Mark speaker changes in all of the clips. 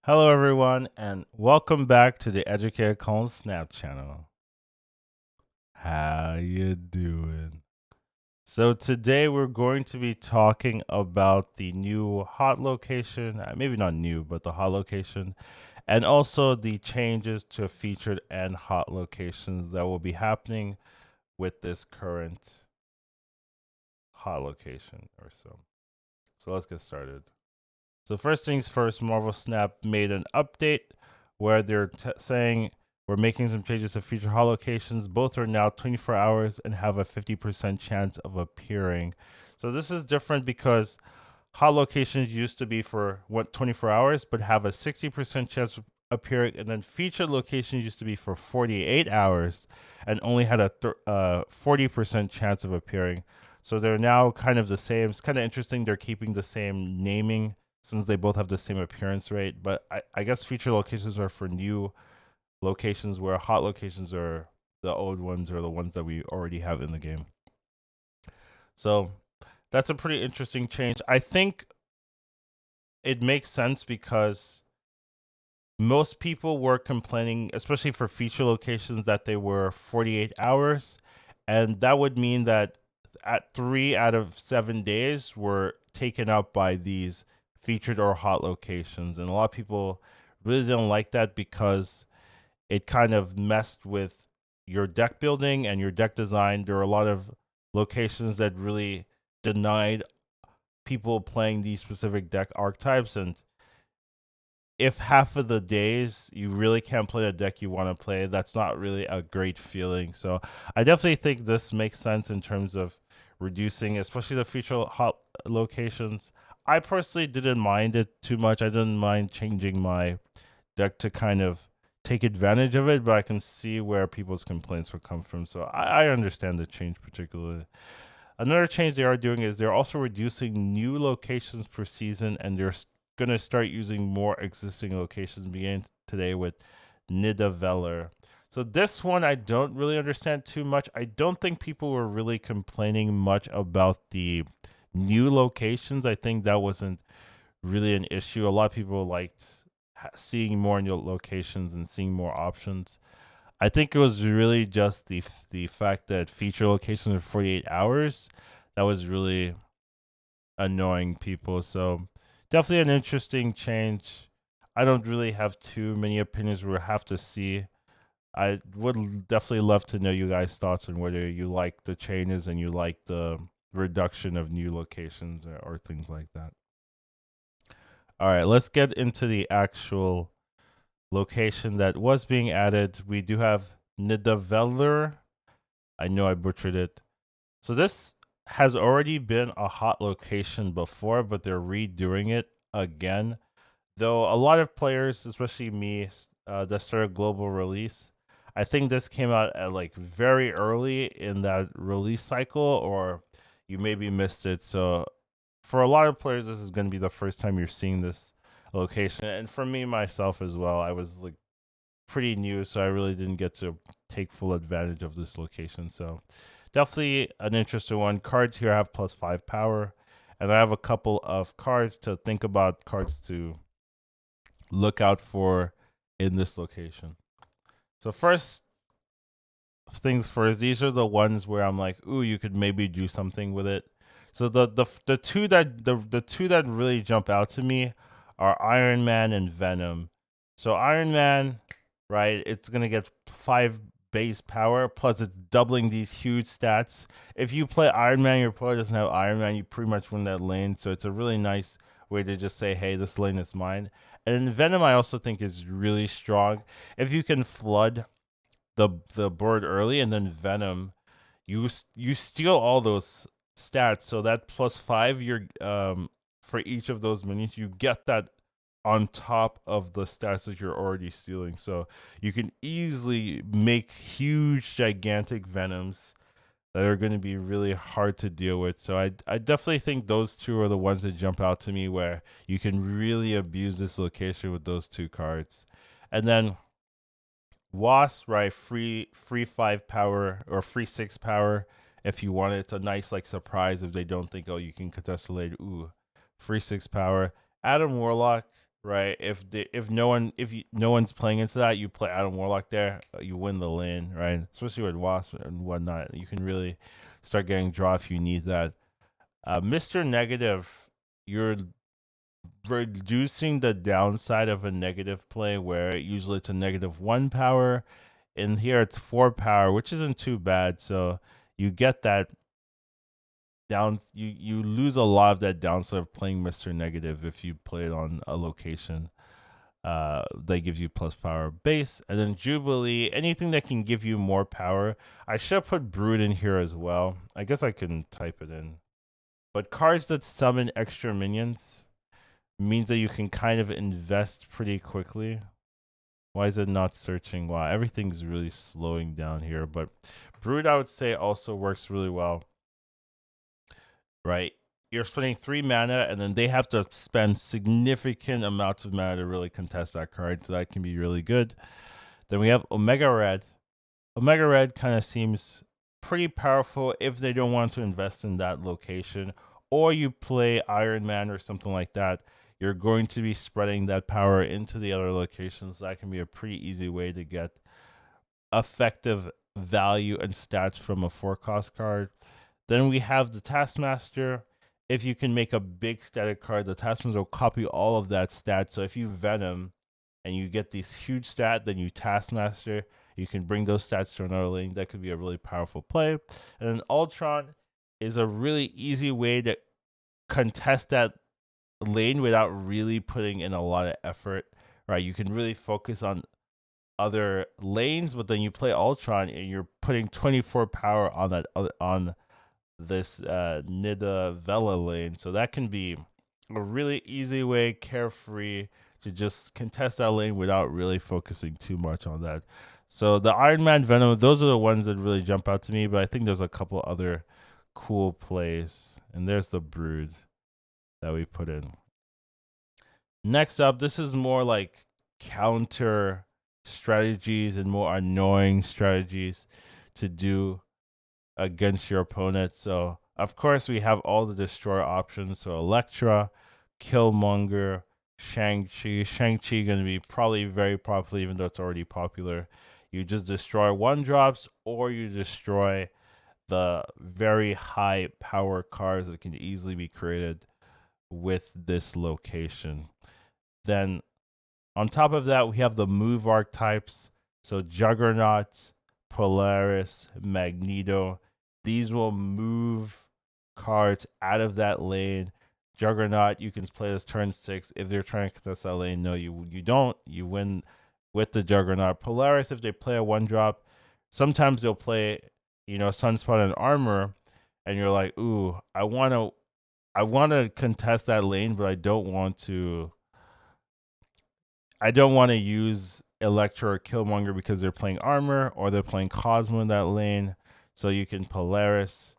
Speaker 1: Hello, everyone, and welcome back to the Educated Clone Snap channel. How you doing? So today we're going to be talking about the new hot location, maybe not new, but the hot location, and also the changes to featured and hot locations that will be happening with this current hot location or so. So let's get started. So first things first, Marvel Snap made an update where they're saying we're making some changes to feature hot locations. Both are now 24 hours and have a 50% chance of appearing. So this is different because hot locations used to be for 24 hours, but have a 60% chance of appearing, and then featured locations used to be for 48 hours and only had a 40% chance of appearing. So they're now kind of the same. It's kind of interesting. They're keeping the same naming since they both have the same appearance rate. But I guess feature locations are for new locations, where hot locations are the old ones or the ones that we already have in the game. So that's a pretty interesting change. I think it makes sense because most people were complaining, especially for feature locations, that they were 48 hours. And that would mean that at 3 out of 7 days were taken up by these featured or hot locations. And a lot of people really didn't like that because it kind of messed with your deck building and your deck design. There are a lot of locations that really denied people playing these specific deck archetypes, and if half of the days you really can't play the deck you want to play, that's not really a great feeling. So I definitely think this makes sense in terms of reducing, especially the future hot locations. I personally didn't mind it too much. I didn't mind changing my deck to kind of take advantage of it, but I can see where people's complaints would come from. So I understand the change particularly. Another change they are doing is they're also reducing new locations per season, and they're going to start using more existing locations beginning today with Nidavellir. So this one I don't really understand too much. I don't think people were really complaining much about the new locations. I think that wasn't really an issue. A lot of people liked seeing more new locations and seeing more options. I think it was really just the fact that feature locations are 48 hours that was really annoying people. So definitely an interesting change. I don't really have too many opinions. We'll have to see. I would definitely love to know you guys' thoughts on whether you like the changes and you like the reduction of new locations or things like that. All right, let's get into the actual location that was being added. We do have Nidavellir. I know I butchered it. So this has already been a hot location before, but they're redoing it again. Though a lot of players, especially me, that started global release, I think this came out at like very early in that release cycle, or you maybe missed it. So for a lot of players, this is going to be the first time you're seeing this location, and for me myself as well, I was like pretty new, so I really didn't get to take full advantage of this location. So definitely an interesting one. Cards here have +5 power, and I have a couple of cards to think about, cards to look out for in this location. So first things first, these are the ones where I'm like, ooh, you could maybe do something with it. So the two that really jump out to me are Iron Man and Venom. So Iron Man, right? It's gonna get 5 base power, plus it's doubling these huge stats. If you play Iron Man, your player doesn't have Iron Man, you pretty much win that lane. So it's a really nice way to just say, hey, this lane is mine. And then Venom, I also think is really strong. If you can flood the board early, and then Venom, you steal all those stats. So that +5 you're for each of those minions, you get that on top of the stats that you're already stealing. So you can easily make huge, gigantic Venoms that are going to be really hard to deal with. So I definitely think those two are the ones that jump out to me where you can really abuse this location with those two cards. And then Wasp, right? Free 5 power or free 6 power if you want it. It's a nice like surprise if they don't think, oh, you can contest the late. Ooh, free 6 power. Adam Warlock. right? No one's playing into that, you play Adam Warlock there, you win the lane, right? Especially with Wasp and whatnot, you can really start getting draw if you need that. Mr. Negative, you're reducing the downside of a negative play where usually it's a -1 power. And here it's 4 power, which isn't too bad. So you get that you lose a lot of that downside of playing Mr. Negative if you play it on a location that gives you plus power base. And then Jubilee, anything that can give you more power. I should put Brood in here as well. I guess I can type it in. But cards that summon extra minions means that you can kind of invest pretty quickly. Why is it not searching? Wow, everything's really slowing down here. But Brood, I would say, also works really well, right? You're spending 3 mana, and then they have to spend significant amounts of mana to really contest that card, so that can be really good. Then we have Omega Red. Omega Red kind of seems pretty powerful if they don't want to invest in that location, or you play Iron Man or something like that. You're going to be spreading that power into the other locations. So that can be a pretty easy way to get effective value and stats from a 4-cost card. Then we have the Taskmaster. If you can make a big static card, the Taskmaster will copy all of that stat. So if you Venom and you get these huge stat, then you Taskmaster, you can bring those stats to another lane. That could be a really powerful play. And then Ultron is a really easy way to contest that lane without really putting in a lot of effort, right? You can really focus on other lanes, but then you play Ultron and you're putting 24 power on that on this Nidavellir lane. So that can be a really easy way, carefree, to just contest that lane without really focusing too much on that. So the Iron Man Venom, those are the ones that really jump out to me, but I think there's a couple other cool plays. And there's the Brood that we put in. Next up, this is more like counter strategies and more annoying strategies to do against your opponent. So, of course, we have all the destroy options. So, Elektra, Killmonger, Shang-Chi. Shang-Chi going to be probably very popular, even though it's already popular. You just destroy 1-drops, or you destroy the very high power cards that can easily be created with this location. Then on top of that, we have the move archetypes. So Juggernaut, Polaris, Magneto. These will move cards out of that lane. Juggernaut, you can play this turn 6. If they're trying to contest that lane, no, you don't. You win with the Juggernaut. Polaris, if they play a 1-drop, sometimes they'll play, Sunspot and Armor, and you're like, ooh, I wanna contest that lane, but I don't want to use Elektra or Killmonger because they're playing Armor or they're playing Cosmo in that lane. So you can Polaris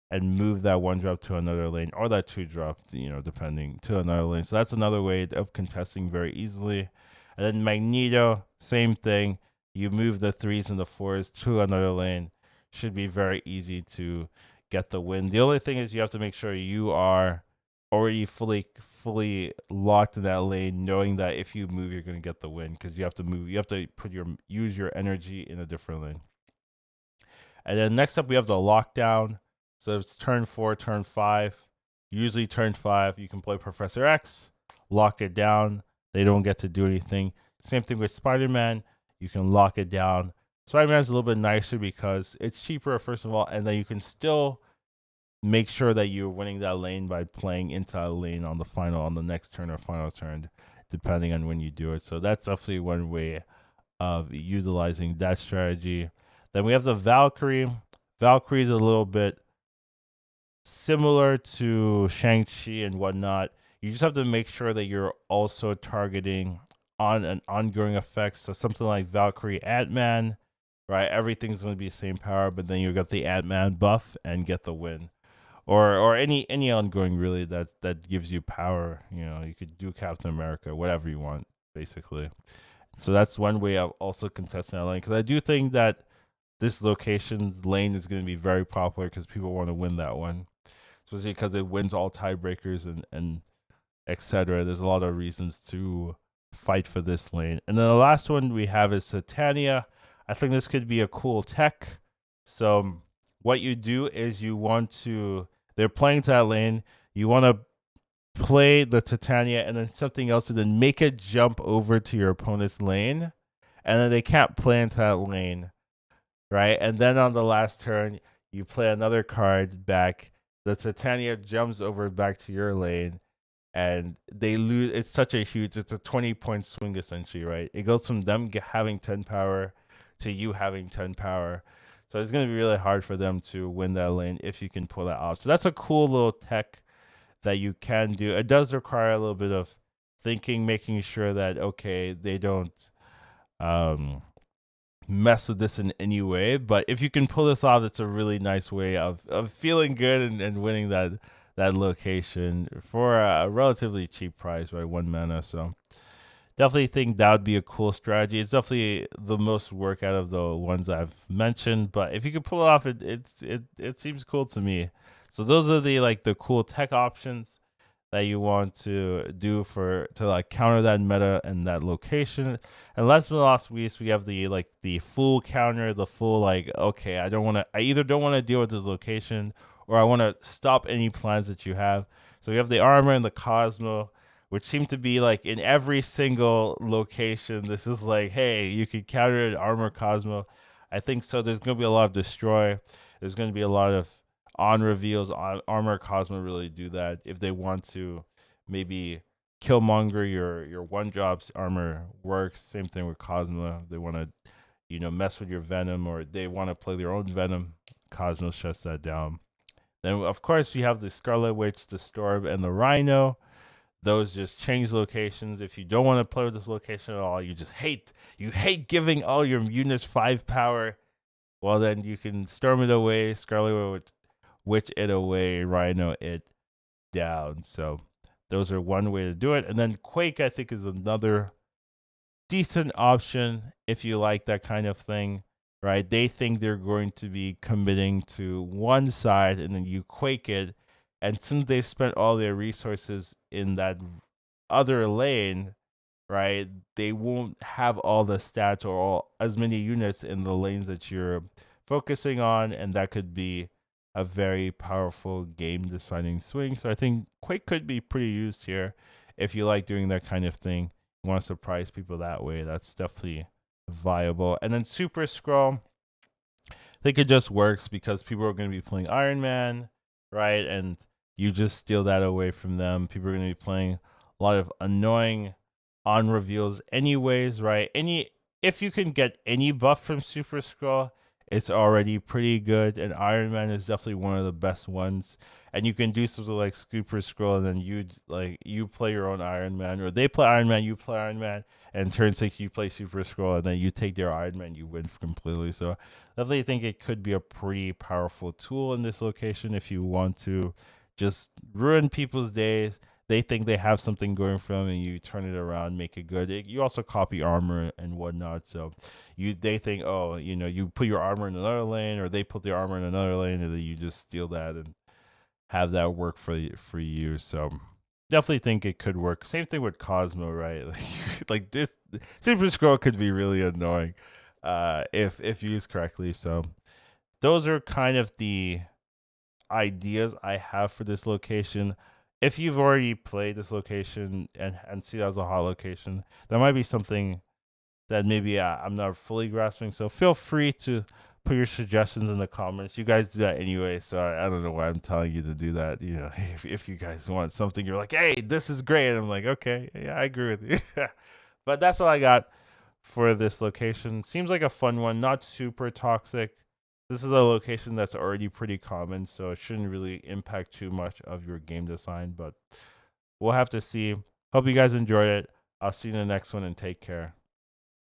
Speaker 1: and move that 1-drop to another lane, or that 2-drop, depending, to another lane. So that's another way of contesting very easily. And then Magneto, same thing. You move the 3s and the 4s to another lane. Should be very easy to get the win. The only thing is you have to make sure you are already fully locked in that lane, knowing that if you move, you're going to get the win, because you have to move. You have to use your energy in a different lane. And then next up, we have the lockdown. So it's turn 4, turn 5. Usually turn 5, you can play Professor X, lock it down. They don't get to do anything. Same thing with Spider-Man. You can lock it down. Spider-Man's a little bit nicer because it's cheaper, first of all, and then you can still make sure that you're winning that lane by playing into a lane on the next turn or final turn, depending on when you do it. So that's definitely one way of utilizing that strategy. Then we have the Valkyrie. Valkyrie is a little bit similar to Shang-Chi and whatnot. You just have to make sure that you're also targeting on an ongoing effect. So something like Valkyrie Ant-Man, right? Everything's going to be the same power, but then you get the Ant-Man buff and get the win. Or any ongoing really that gives you power. You could do Captain America, whatever you want, basically. So that's one way of also contesting that lane, because I do think that this location's lane is going to be very popular because people want to win that one, especially because it wins all tiebreakers and etc. There's a lot of reasons to fight for this lane. And then the last one we have is Satania. I think this could be a cool tech. So what you do is you want to, they're playing to that lane. You want to play the Titania and then something else, and then make it jump over to your opponent's lane, and then they can't play into that lane, right? And then on the last turn, you play another card back. The Titania jumps over back to your lane, and they lose. It's such a huge. It's a 20-point swing essentially, right? It goes from them having 10 power to you having 10 power. So it's going to be really hard for them to win that lane if you can pull that off. So that's a cool little tech that you can do. It does require a little bit of thinking, making sure that okay, they don't um, mess with this in any way. But if you can pull this off, it's a really nice way of feeling good and winning that location for a relatively cheap price, right? 1 mana. So definitely think that would be a cool strategy. It's definitely the most work out of the ones I've mentioned, but if you could pull it off, it seems cool to me. So those are the cool tech options that you want to do to like counter that meta and that location. And last but not least, we have the full counter, the full like, okay, I either don't want to deal with this location or I want to stop any plans that you have. So we have the armor and the Cosmo, which seem to be like in every single location. This is like, hey, you could counter an armor Cosmo. I think so. There's going to be a lot of destroy. There's going to be a lot of on reveals. Armor Cosmo really do that if they want to maybe killmonger your one drops. Armor works. Same thing with Cosmo. They want to mess with your Venom, or they want to play their own Venom. Cosmo shuts that down. Then of course we have the Scarlet Witch, the Storm, and the Rhino. Those just change locations. If you don't want to play with this location at all, you hate giving all your units 5 power. Well, then you can Storm it away, Scarlet Witch it away, Rhino it down. So those are one way to do it. And then Quake, I think, is another decent option if you like that kind of thing, right? They think they're going to be committing to one side, and then you Quake it. And since they've spent all their resources in that other lane, right, they won't have all the stats or as many units in the lanes that you're focusing on, and that could be a very powerful game deciding swing. So I think Quake could be pretty used here if you like doing that kind of thing. You want to surprise people that way. That's definitely viable. And then Super Scroll, I think it just works because people are going to be playing Iron Man, right? And you just steal that away from them. People are going to be playing a lot of annoying on reveals anyways, right? If you can get any buff from Super Scroll, it's already pretty good. And Iron Man is definitely one of the best ones. And you can do something like Super Scroll, and then you play your own Iron Man, or they play Iron Man, you play Iron Man, and turn 6 you play Super Scroll, and then you take their Iron Man, you win completely. So definitely think it could be a pretty powerful tool in this location if you want to just ruin people's days. They think they have something going for them, and you turn it around, make it good. You also copy armor and whatnot, so they think, oh, you put your armor in another lane, or they put their armor in another lane, and then you just steal that and have that work for you. So definitely think it could work. Same thing with Cosmo, right? Like this Super Scroll could be really annoying if used correctly. So those are kind of the ideas I have for this location. If you've already played this location and see it as a hot location, there might be something that maybe I'm not fully grasping. So feel free to put your suggestions in the comments. You guys do that anyway, so I don't know why I'm telling you to do that. If you guys want something, you're like, hey, this is great. And I'm like, okay, yeah, I agree with you. But that's all I got for this location. Seems like a fun one, not super toxic. This is a location that's already pretty common, so it shouldn't really impact too much of your game design, but we'll have to see. Hope you guys enjoyed it. I'll see you in the next one, and take care.